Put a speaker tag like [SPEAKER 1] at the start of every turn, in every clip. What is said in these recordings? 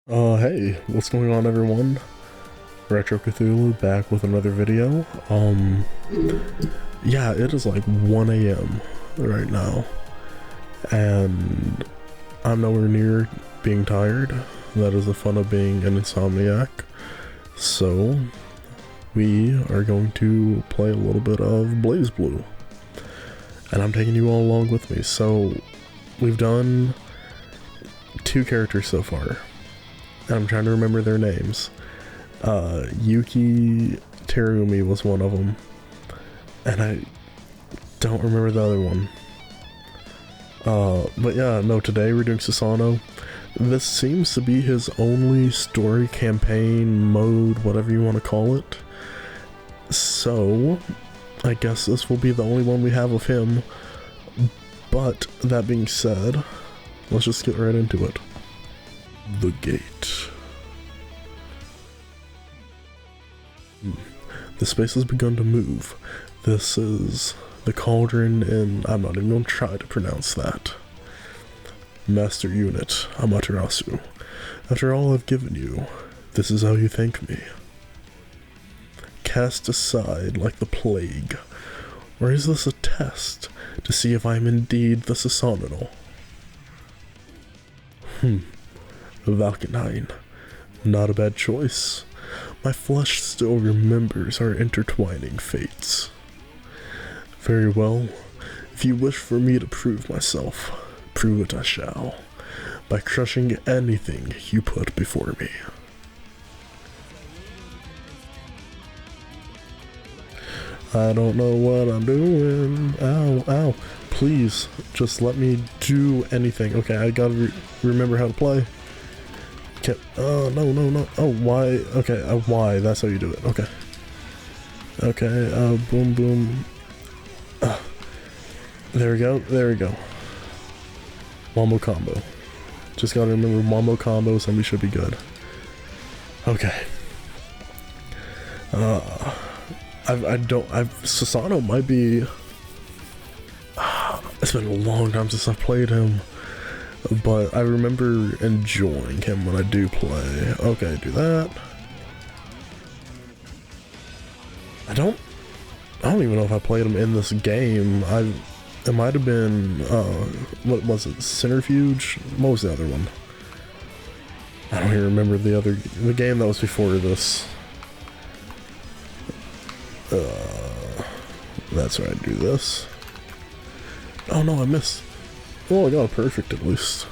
[SPEAKER 1] Hey, what's going on everyone? Retro Cthulhu back with another video. Yeah, it is like 1 a.m. right now, and I'm nowhere near being tired. That is the fun of being an insomniac. So, we are going to play a little bit of BlazBlue, and I'm taking you all along with me. So, we've done 2 characters so far. I'm trying to remember their names. Yuki Terumi was one of them, and I don't remember the other one. But yeah, no, today we're doing Susano'o. This seems to be his only story campaign mode, whatever you want to call it. So, I guess this will be the only one we have of him. But, that being said, let's just get right into it. The gate. The space has begun to move. This is the cauldron, and I'm not even going to try to pronounce that. Master Unit, Amaterasu. After all I've given you, this is how you thank me. Cast aside like the plague. Or is this a test to see if I am indeed the Susano'o? Valkenhayn. Not a bad choice. My flesh still remembers our intertwining fates. Very well. If you wish for me to prove myself, prove it I shall, by crushing anything you put before me. I don't know what I'm doing. Ow, ow. Please, just let me do anything. Okay, I gotta remember how to play. Oh, no. Oh, why? Okay, why? That's how you do it. Okay. Okay, boom, boom. There we go. Wombo combo. Just gotta remember wombo combos and we should be good. Okay. Susano'o might be... It's been a long time since I've played him. But I remember enjoying him when I do play. Okay, do that. I don't even know if I played him in this game. It might have been, what was it, Centrifuge? What was the other one? I don't even remember the game that was before this. That's right, do this. Oh no, I missed. Oh, I got a perfect at least.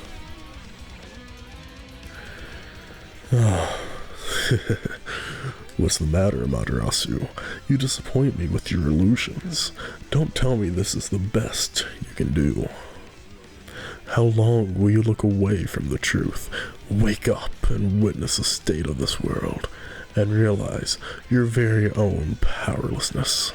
[SPEAKER 1] What's the matter, Amaterasu? You disappoint me with your illusions. Don't tell me this is the best you can do. How long will you look away from the truth? Wake up and witness the state of this world, and realize your very own powerlessness.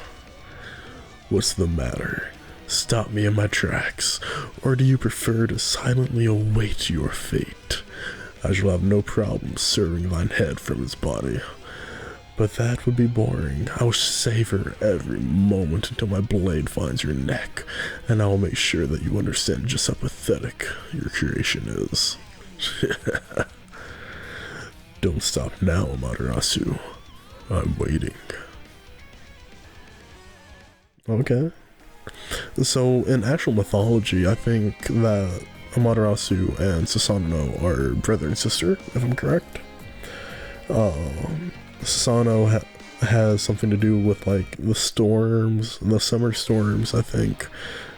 [SPEAKER 1] What's the matter? Stop me in my tracks, or do you prefer to silently await your fate? I shall have no problem severing thine head from its body. But that would be boring. I will savor every moment until my blade finds your neck, and I will make sure that you understand just how pathetic your creation is. Don't stop now, Amaterasu. I'm waiting. Okay. So, in actual mythology, I think that Amaterasu and Susano'o are brother and sister, if I'm correct. Susano'o has something to do with, like, the storms, the summer storms, I think.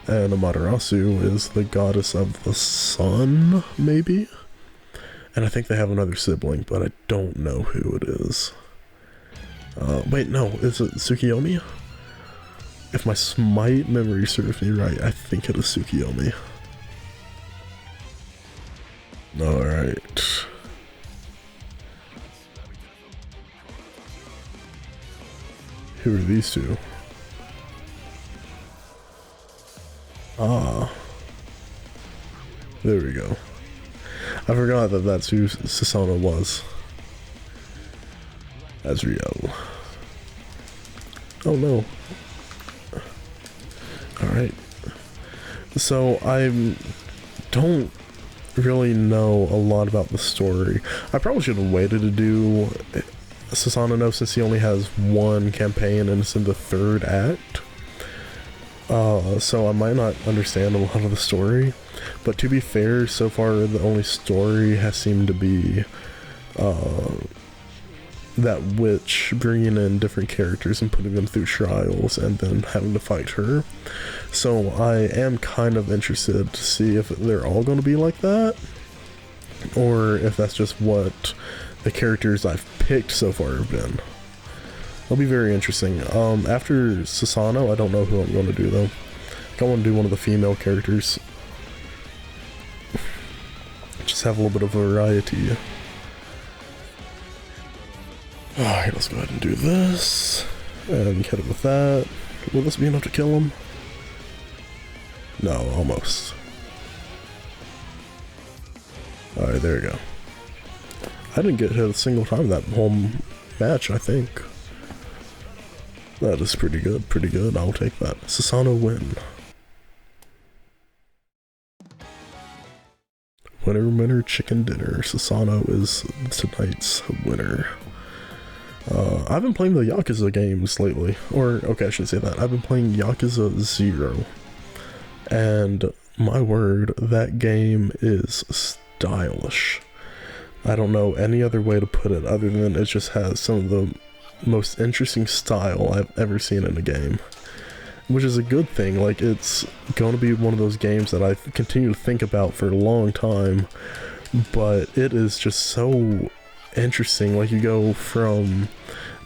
[SPEAKER 1] And Amaterasu is the goddess of the sun, maybe? And I think they have another sibling, but I don't know who it is. Wait, no, is it Tsukiyomi? If my Smite memory serves me right, I think it is Tsukiyomi. Alright. Who are these two? Ah. There we go. I forgot that that's who Susano'o was. Azriel. Oh no. Alright. So, I don't really know a lot about the story. I probably should have waited to do Susano'o since he only has one campaign and it's in the 3rd act. So I might not understand a lot of the story, but to be fair, so far the only story has seemed to be that witch bringing in different characters and putting them through trials and then having to fight her. So I am kind of interested to see if they're all going to be like that, or if that's just what the characters I've picked so far have been. It'll be very interesting. After Susano'o, I don't know who I'm going to do though. I want to do one of the female characters. Just have a little bit of variety. Alright, let's go ahead and do this. And hit it with that. Will this be enough to kill him? No, almost. Alright, there we go. I didn't get hit a single time that whole match, I think. That is pretty good, pretty good. I'll take that. Susano'o win. Winner, chicken dinner. Susano'o is tonight's winner. I've been playing the Yakuza games lately. Or, okay, I shouldn't say that. I've been playing Yakuza 0. And, my word, that game is stylish. I don't know any other way to put it other than it just has some of the most interesting style I've ever seen in a game. Which is a good thing. Like, it's going to be one of those games that I continue to think about for a long time. But it is just so interesting. Like, you go from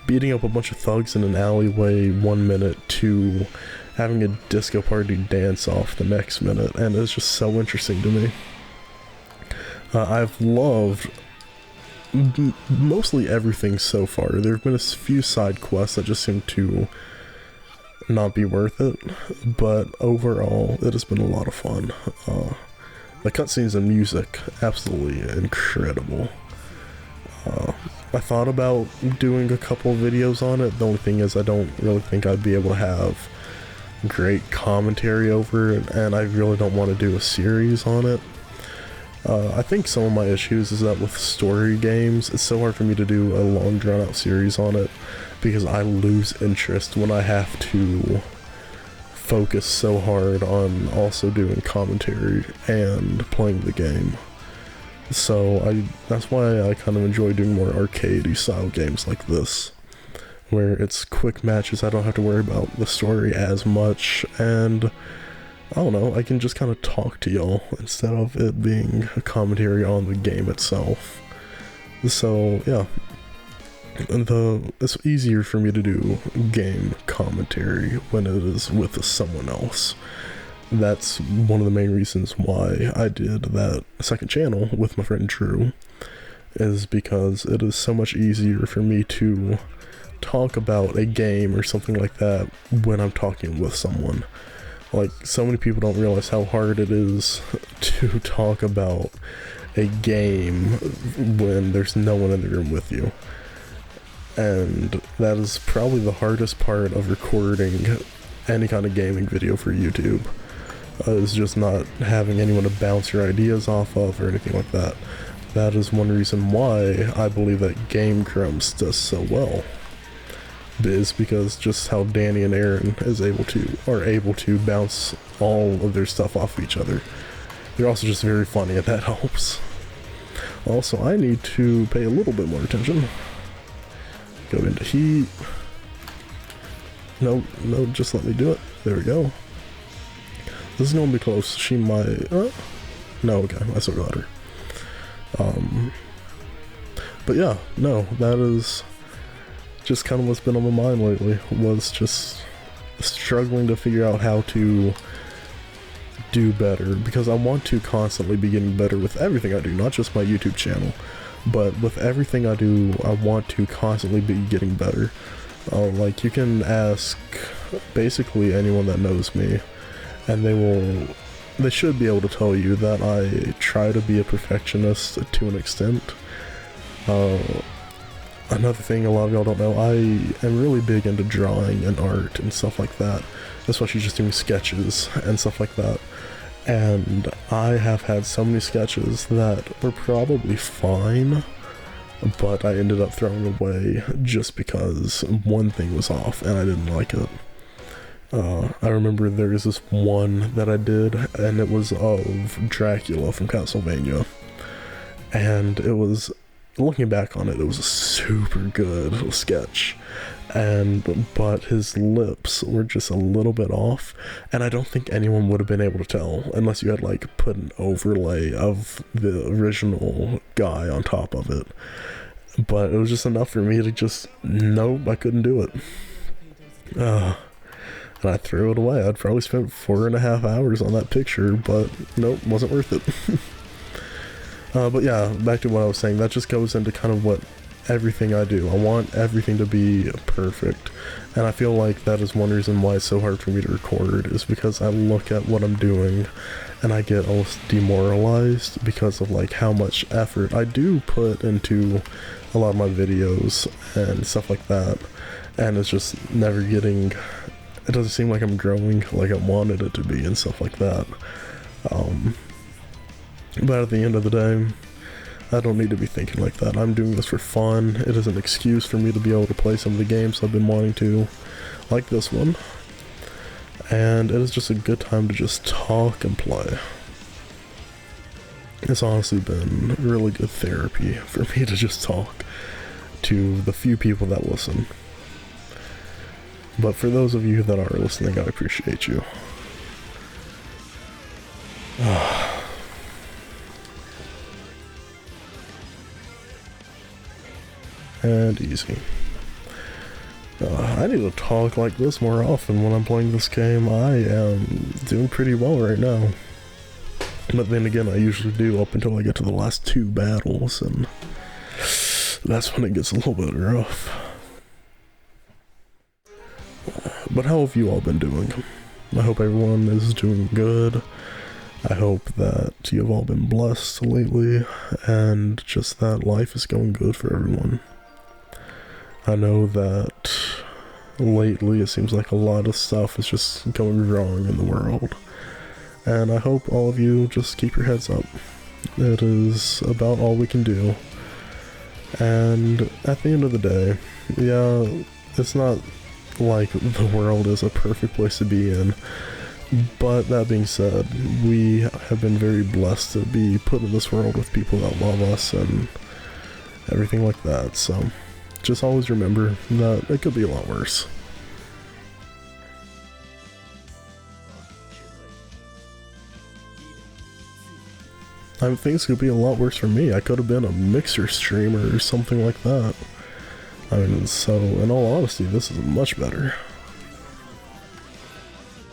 [SPEAKER 1] beating up a bunch of thugs in an alleyway 1 minute to having a disco party dance off the next minute, and it's just so interesting to me. I've loved mostly everything so far. There have been a few side quests that just seem to not be worth it, but overall it has been a lot of fun. The cutscenes and music, absolutely incredible. I thought about doing a couple videos on it. The only thing is I don't really think I'd be able to have great commentary over it, and I really don't want to do a series on it. I think some of my issues is that with story games, it's so hard for me to do a long drawn out series on it because I lose interest when I have to focus so hard on also doing commentary and playing the game. So that's why I kind of enjoy doing more arcade-y style games like this, where it's quick matches. I don't have to worry about the story as much, and I don't know, I can just kind of talk to y'all instead of it being a commentary on the game itself. So yeah, it's easier for me to do game commentary when it is with someone else. That's one of the main reasons why I did that second channel with my friend Drew, is because it is so much easier for me to talk about a game or something like that when I'm talking with someone. Like, so many people don't realize how hard it is to talk about a game when there's no one in the room with you. And that is probably the hardest part of recording any kind of gaming video for YouTube. Is just not having anyone to bounce your ideas off of or anything like that. That is one reason why I believe that Game Grumps does so well. Is because just how Danny and Aaron are able to bounce all of their stuff off of each other. They're also just very funny, and that helps. Also, I need to pay a little bit more attention. Go into heat. No, just let me do it. There we go. This is gonna be close. She might. No, okay, I still got her. But yeah, no, that is just kind of what's been on my mind lately. Was just struggling to figure out how to do better, because I want to constantly be getting better with everything I do, not just my YouTube channel, but with everything I do. I want to constantly be getting better. Like, you can ask basically anyone that knows me, and they should be able to tell you that I try to be a perfectionist to an extent. Another thing a lot of y'all don't know, I am really big into drawing and art and stuff like that, especially just doing sketches and stuff like that. And I have had so many sketches that were probably fine, but I ended up throwing away just because one thing was off and I didn't like it. I remember there was this one that I did, and it was of Dracula from Castlevania. And it was, looking back on it, it was a super good sketch. But his lips were just a little bit off, and I don't think anyone would have been able to tell unless you had like put an overlay of the original guy on top of it. But it was just enough for me to just, nope, I couldn't do it. And I threw it away. I'd probably spent 4.5 hours on that picture, but nope, wasn't worth it. But yeah, back to what I was saying, that just goes into kind of what everything I do. I want everything to be perfect, and I feel like that is one reason why it's so hard for me to record, is because I look at what I'm doing and I get almost demoralized because of like how much effort I do put into a lot of my videos and stuff like that, and it's just never getting, it doesn't seem like I'm growing like I wanted it to be and stuff like that. But at the end of the day, I don't need to be thinking like that. I'm doing this for fun. It is an excuse for me to be able to play some of the games I've been wanting to, like this one. And it is just a good time to just talk and play. It's honestly been really good therapy for me to just talk to the few people that listen. But for those of you that are listening, I appreciate you. And easy. I need to talk like this more often when I'm playing this game. I am doing pretty well right now. But then again, I usually do up until I get to the last 2 battles, and that's when it gets a little bit rough. But how have you all been doing? I hope everyone is doing good. I hope that you have all been blessed lately, and just that life is going good for everyone. I know that lately it seems like a lot of stuff is just going wrong in the world, and I hope all of you just keep your heads up. It is about all we can do, and at the end of the day, yeah, it's not like the world is a perfect place to be in, but that being said, we have been very blessed to be put in this world with people that love us and everything like that, so just always remember that it could be a lot worse. I mean, things could be a lot worse for me. I could have been a mixer streamer or something like that. I mean, so in all honesty, this is much better.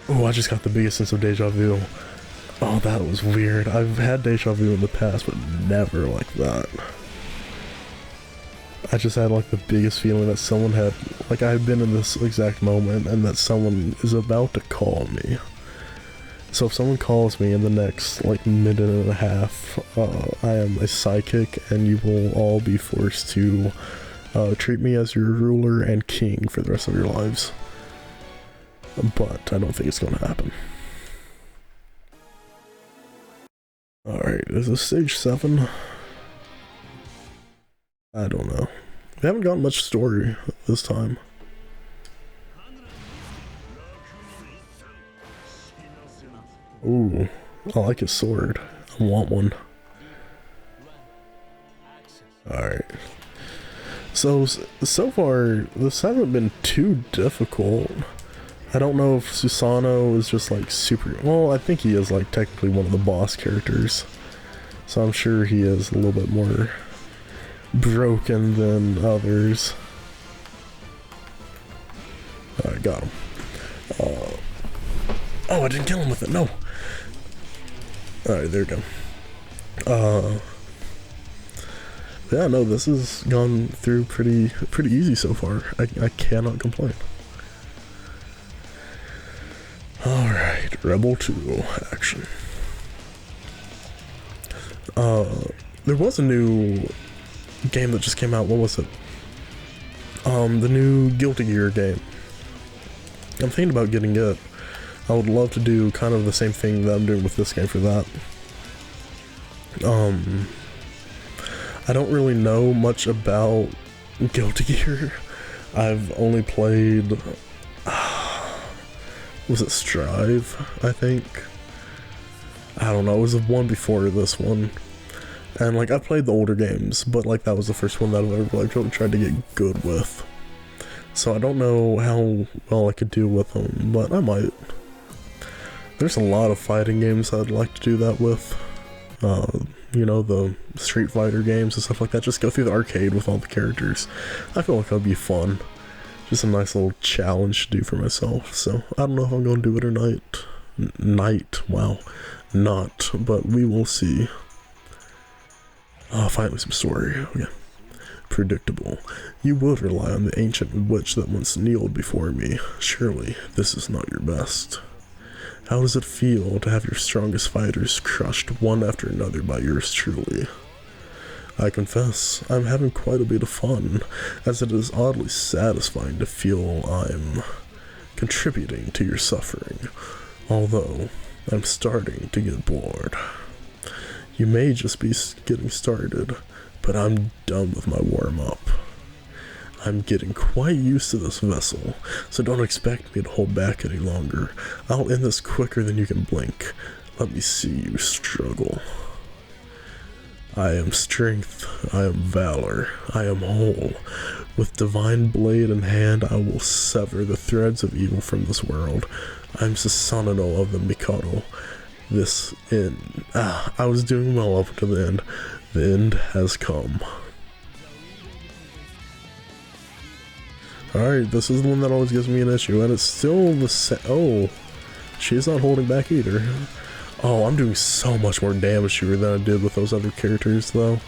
[SPEAKER 1] Oh, I just got the biggest sense of deja vu. Oh, that was weird. I've had deja vu in the past, but never like that. I just had like the biggest feeling that someone had, like I had been in this exact moment and that someone is about to call me. So if someone calls me in the next like minute and a half, I am a psychic and you will all be forced to treat me as your ruler and king for the rest of your lives. But I don't think it's going to happen. Alright, is this stage 7? I don't know. We haven't got much story this time. Ooh, I like his sword. I want one. Alright. So far, this hasn't been too difficult. I don't know if Susano'o is just like super, well, I think he is like technically one of the boss characters. So I'm sure he is a little bit more broken than others. Alright, got him. Oh, I didn't kill him with it, no! Alright, there we go. Yeah, no, this has gone through pretty easy so far. I cannot complain. Alright, Rebel 2 action. There was a new game that just came out. What was it? The new Guilty Gear game. I'm thinking about getting it I would love to do kind of the same thing that I'm doing with this game for that. I don't really know much about Guilty Gear. I've only played, was it Strive, I think? I don't know, it was the one before this one. And like, I played the older games, but like that was the first one that I've ever like really tried to get good with. So I don't know how well I could do with them, but I might. There's a lot of fighting games I'd like to do that with. You know, the Street Fighter games and stuff like that. Just go through the arcade with all the characters. I feel like that'd be fun. Just a nice little challenge to do for myself. So I don't know if I'm going to do it or not. Wow. Not, but we will see. Oh, finally some story. Okay. Predictable. You would rely on the ancient witch that once kneeled before me. Surely, this is not your best. How does it feel to have your strongest fighters crushed one after another by yours truly? I confess, I'm having quite a bit of fun, as it is oddly satisfying to feel I'm contributing to your suffering, although I'm starting to get bored. You may just be getting started, but I'm done with my warm-up. I'm getting quite used to this vessel, so don't expect me to hold back any longer. I'll end this quicker than you can blink. Let me see you struggle. I am strength, I am valor, I am whole. With divine blade in hand, I will sever the threads of evil from this world. I am Susano'o of the Mikado. This end. I was doing well up to the end. The end has come. Alright, this is the one that always gives me an issue, and it's still the same. Oh, she's not holding back either. Oh, I'm doing so much more damage to her than I did with those other characters, though.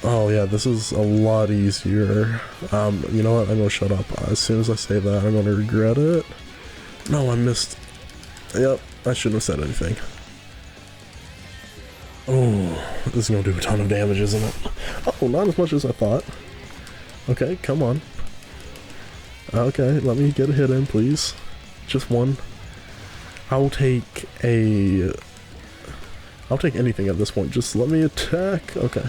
[SPEAKER 1] Oh yeah, this is a lot easier. You know what? I'm gonna shut up. As soon as I say that, I'm gonna regret it. No, I missed. Yep, I shouldn't have said anything. Oh, this is gonna do a ton of damage, isn't it? Oh, not as much as I thought. Okay, come on. Okay, let me get a hit in, please. Just one. I'll take anything at this point. Just let me attack. Okay.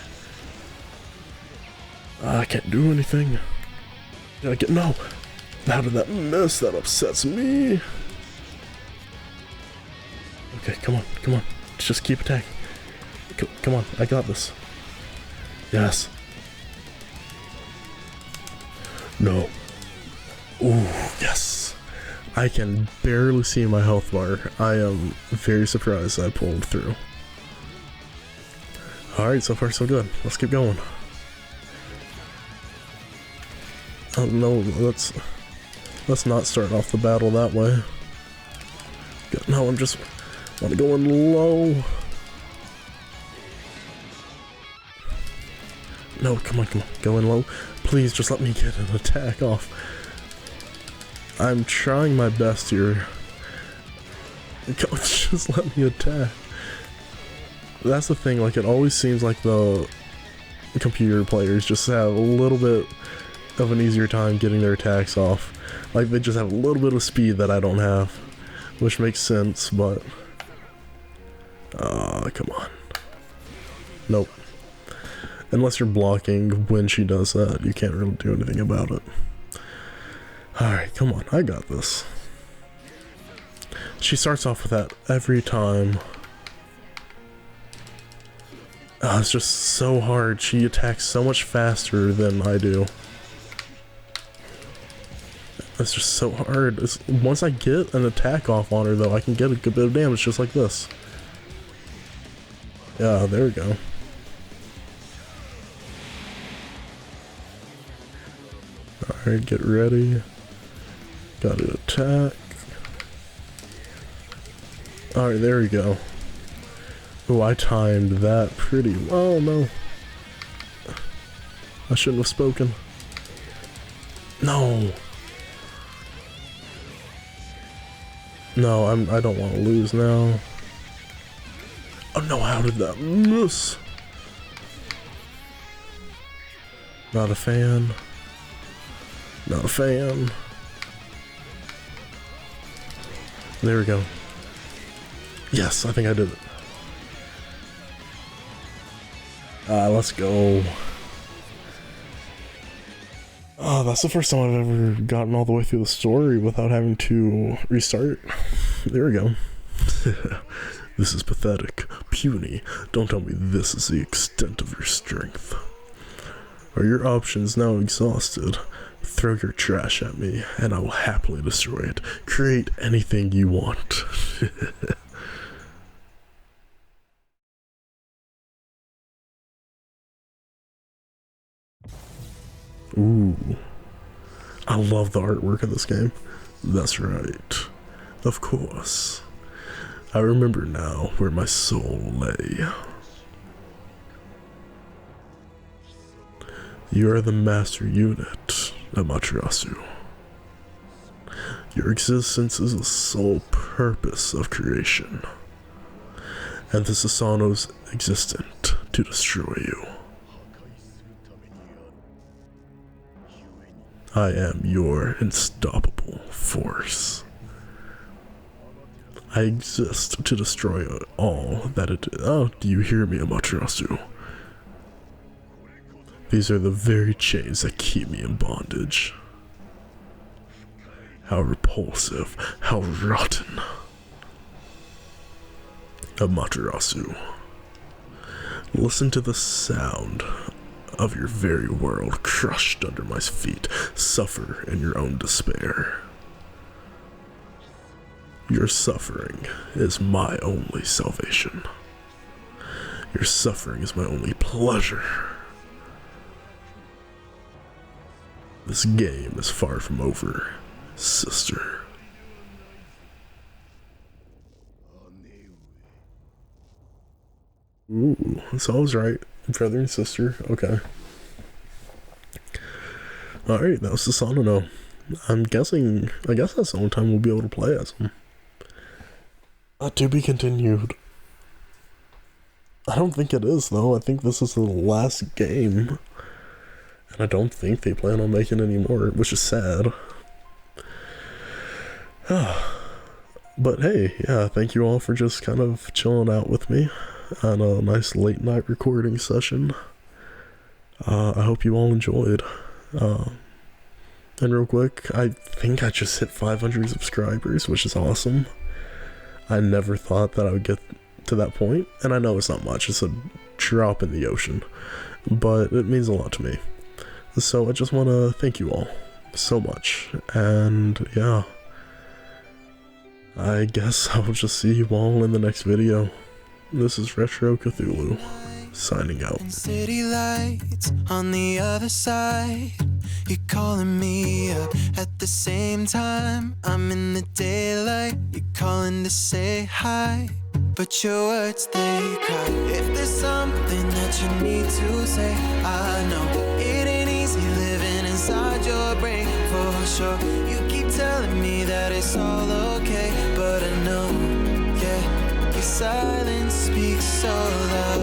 [SPEAKER 1] I can't do anything. Did I get... No! How did that miss? That upsets me. Okay, come on, come on. Just keep attacking. Come on, I got this. Yes. No. Ooh, yes. I can barely see my health bar. I am very surprised I pulled through. Alright, so far so good. Let's keep going. Oh no, let's not start off the battle that way. No, I'm just want to go in low. No, come on, go in low. Please, just let me get an attack off. I'm trying my best here. Just let me attack. That's the thing, like, it always seems like the computer players just have a little bit of an easier time getting their attacks off. Like, they just have a little bit of speed that I don't have. Which makes sense, but... come on. Nope. Unless you're blocking when she does that, you can't really do anything about it. Alright, come on, I got this. She starts off with that every time. It's just so hard. She attacks so much faster than I do. It's just so hard. Once I get an attack off on her, though, I can get a good bit of damage just like this. Yeah, there we go. Alright, get ready. Gotta attack. Alright, there we go. Oh, I timed that pretty well. No. I shouldn't have spoken. No. No, I don't want to lose now. Oh no, how did that miss? Not a fan. Not a fan. There we go. Yes, I think I did it. Let's go. Oh, that's the first time I've ever gotten all the way through the story without having to restart. There we go. This is pathetic, puny. Don't tell me this is the extent of your strength. Are your options now exhausted? Throw your trash at me, and I will happily destroy it. Create anything you want. Ooh. I love the artwork of this game. That's right. Of course. I remember now where my soul lay. You are the master unit, Amaterasu. Your existence is the sole purpose of creation, and the Susano'o's existent to destroy you. I am your unstoppable force. I exist to destroy all that it is. Oh, do you hear me, Amaterasu? These are the very chains that keep me in bondage. How repulsive, how rotten. Amaterasu, listen to the sound of your very world crushed under my feet. Suffer in your own despair. Your suffering is my only salvation. Your suffering is my only pleasure. This game is far from over, sister. Ooh, so I was right. Brother and sister, okay. Alright, that was Susano'o. I guess that's the only time we'll be able to play as him. To be continued. I don't think it is, though. I think this is the last game. And I don't think they plan on making any more, which is sad. But hey, yeah, thank you all for just kind of chilling out with me on a nice late night recording session. I hope you all enjoyed. And real quick, I think I just hit 500 subscribers, which is awesome. I never thought that I would get to that point, and I know it's not much, it's a drop in the ocean, but it means a lot to me. So I just want to thank you all so much, and yeah, I guess I'll just see you all in the next video. This is Retro Cthulhu, signing out. City lights on the other side. You're calling me up at the same time. I'm in the daylight. You're calling to say hi, but your words, they cry. If there's something that you need to say, I know it ain't easy living inside your brain, for sure. You keep telling me that it's all okay, but I know, yeah, your silence speaks so loud.